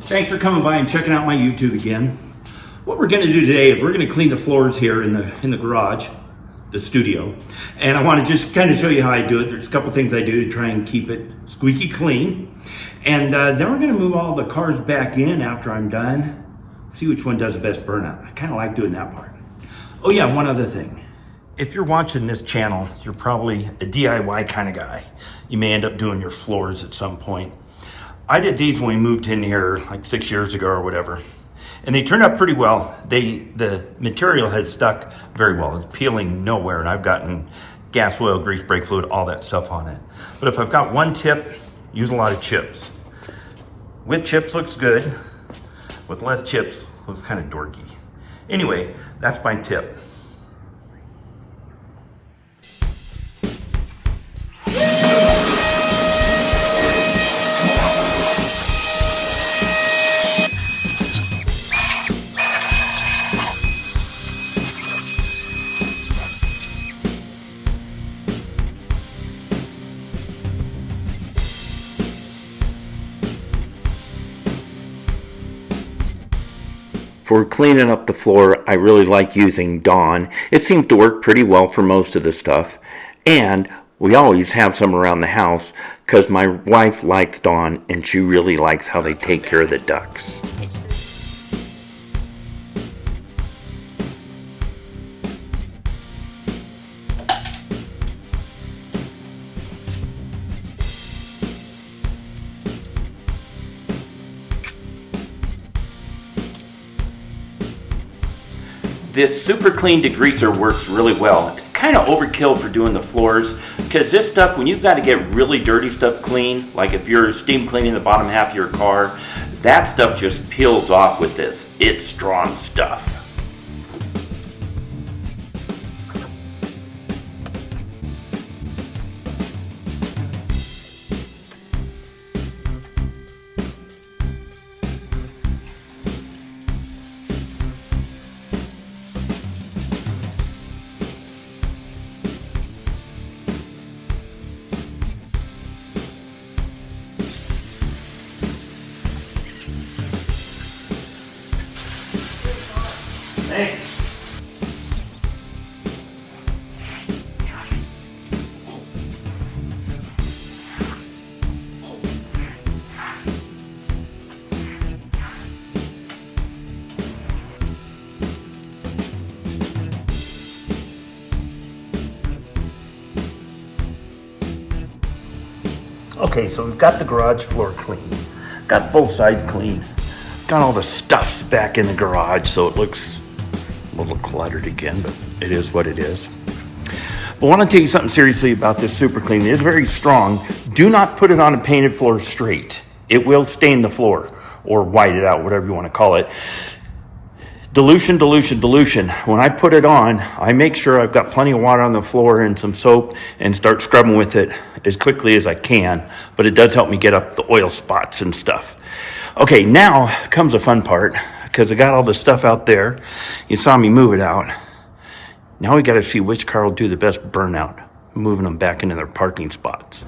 Thanks for coming by and checking out my YouTube again. What we're going to do today is we're going to clean the floors here in the garage, the studio. And I want to just kind of show you how I do it. There's a couple things I do to try and keep it squeaky clean. And then we're going to move all the cars back in after I'm done. See which one does the best burnout. I kind of like doing that part. Oh yeah, one other thing. If you're watching this channel, you're probably a DIY kind of guy. You may end up doing your floors at some point. I did these when we moved in here like 6 years ago or whatever. And they turned out pretty well. The material has stuck very well. It's peeling nowhere, and I've gotten gas oil, grease, brake fluid, all that stuff on it. But if I've got one tip, use a lot of chips. With chips looks good. With less chips, looks kind of dorky. Anyway, that's my tip. For cleaning up the floor, I really like using Dawn. It seems to work pretty well for most of the stuff. And we always have some around the house because my wife likes Dawn and she really likes how they take care of the ducks. This super clean degreaser works really well. It's kind of overkill for doing the floors because this stuff, when you've got to get really dirty stuff clean, like if you're steam cleaning the bottom half of your car, that stuff just peels off with this. It's strong stuff. Thanks. Okay, so we've got the garage floor clean. Got both sides clean. Got all the stuffs back in the garage so it looks a little cluttered again, but it is what it is. But I want to tell you something seriously about this super clean. It is very strong. Do not put it on a painted floor straight. It will stain the floor or white it out, whatever you want to call it. Dilution, dilution, dilution. When I put it on, I make sure I've got plenty of water on the floor and some soap and start scrubbing with it as quickly as I can. But it does help me get up the oil spots and stuff. Okay, now comes the fun part because I got all the stuff out there. You saw me move it out. Now we got to see which car will do the best burnout, moving them back into their parking spots.